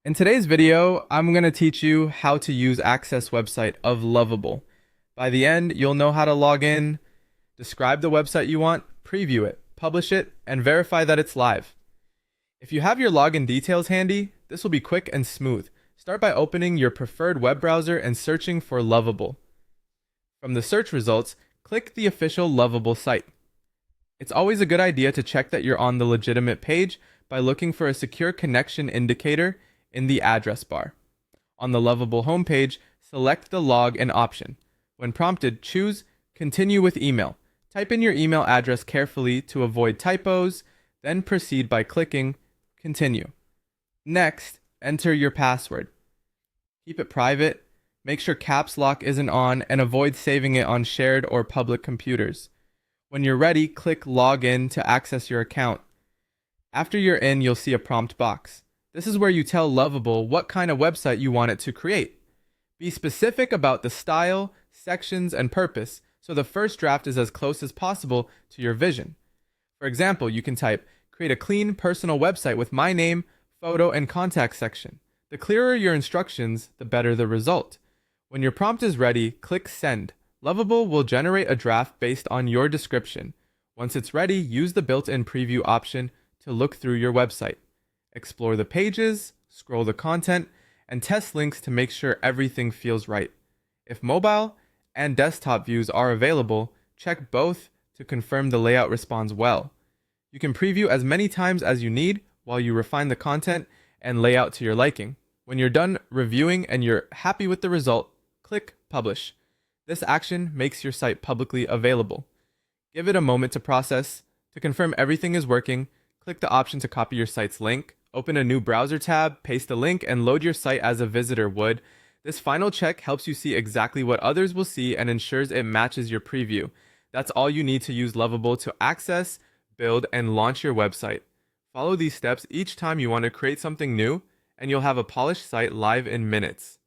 In today's video, I'm going to teach you how to use Access website of Lovable. By the end, you'll know how to log in, describe the website you want, preview it, publish it, and verify that it's live. If you have your login details handy, this will be quick and smooth. Start by opening your preferred web browser and searching for Lovable. From the search results, click the official Lovable site. It's always a good idea to check that you're on the legitimate page by looking for a secure connection indicator in the address bar. On the Lovable homepage, select the login option. When prompted, choose Continue with email. Type in your email address carefully to avoid typos, then proceed by clicking Continue. Next, enter your password. Keep it private, make sure caps lock isn't on, and avoid saving it on shared or public computers. When you're ready, click Login to access your account. After you're in, you'll see a prompt box. This is where you tell Lovable what kind of website you want it to create. Be specific about the style, sections, and purpose, so the first draft is as close as possible to your vision. For example, you can type, create a clean personal website with my name, photo, and contact section. The clearer your instructions, the better the result. When your prompt is ready, click Send. Lovable will generate a draft based on your description. Once it's ready, use the built-in preview option to look through your website. Explore the pages, scroll the content, and test links to make sure everything feels right. If mobile and desktop views are available, check both to confirm the layout responds well. You can preview as many times as you need while you refine the content and layout to your liking. When you're done reviewing and you're happy with the result, click Publish. This action makes your site publicly available. Give it a moment to process. To confirm everything is working, click the option to copy your site's link. Open a new browser tab, paste the link, and load your site as a visitor would. This final check helps you see exactly what others will see and ensures it matches your preview. That's all you need to use Lovable to access, build, and launch your website. Follow these steps each time you want to create something new, and you'll have a polished site live in minutes.